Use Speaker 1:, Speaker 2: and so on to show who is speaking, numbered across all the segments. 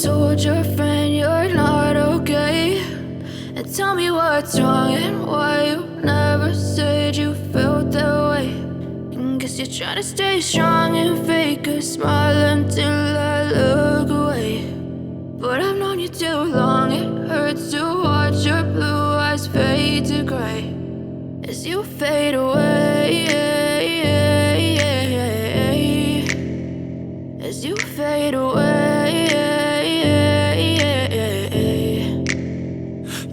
Speaker 1: told your friend you're not okay, and tell me what's wrong and why you never said you felt that way. And guess you're trying to stay strong and fake a smile until I look away. But I've known you too long, it hurts to watch your blue eyes fade to gray as you fade away, as you fade away.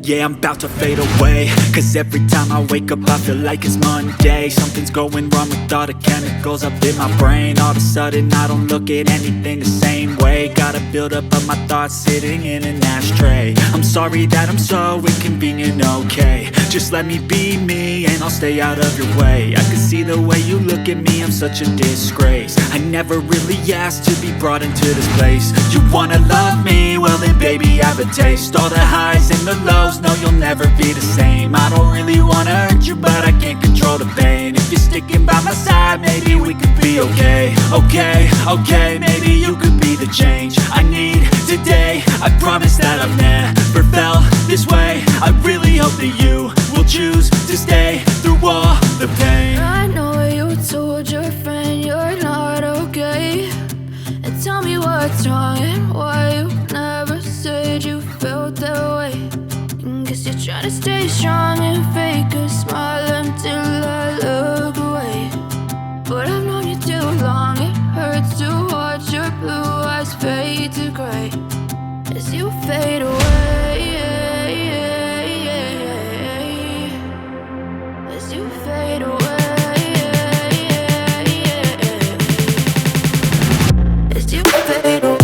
Speaker 2: Yeah, I'm about to fade away, cause every time I wake up I feel like it's Monday. Something's going wrong with all the chemicals up in my brain. All of a sudden I don't look at anything the same way. Gotta build up of my thoughts sitting in an ashtray. I'm sorry that I'm so inconvenient, okay. Just let me be me and I'll stay out of your way. I can see the way you look at me, I'm such a disgrace. I never really asked to be brought into this place. You wanna love me? Well then baby I have a taste. All the highs and the lows, no you'll never be the same. I don't really wanna hurt you but I can't control the pain. If you're sticking by my side maybe we could be okay. Okay, maybe you could be the change I need today. I promise that I've never felt this way. I really hope that you will choose to stay through all the pain.
Speaker 1: I know you told your friend you're not okay, and tell me what's wrong and why you never said you felt that way. And guess you're trying to stay strong and fake a smile until I look away. But I've known you too long, it hurts to watch your blue eyes fade to gray as you fade away, as you fade away, as you fade away.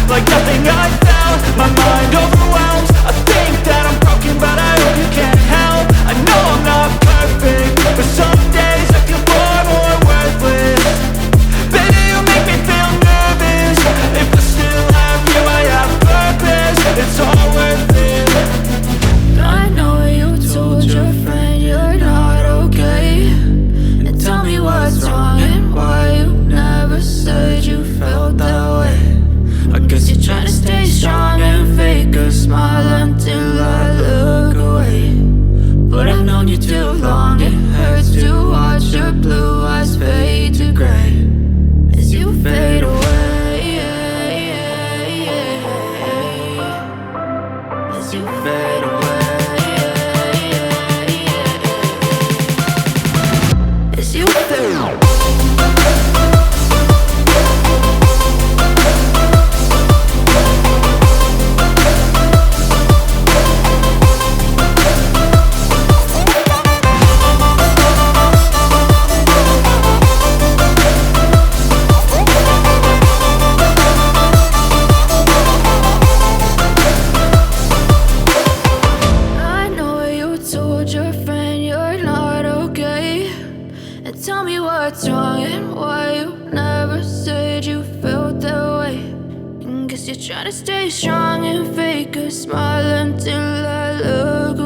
Speaker 2: Like nothing I felt, my mind overwhelmed. I think that I'm broken but I hope you can't help. I know I'm not perfect, but some days I feel far more worthless. Baby, you make me feel nervous. If I still have you, I have purpose. It's all worth it.
Speaker 1: I know you told your friend you're not okay, and tell me what's wrong and why you never said you felt that way. I guess you're trying to stay strong and fake a smile until I look away. But I've known you too long, it hurts to watch your blue eyes fade to gray as you fade away, as you fade away, as you fade away. Tell me what's wrong and why you never said you felt that way. And guess you're trying to stay strong and fake a smile until I look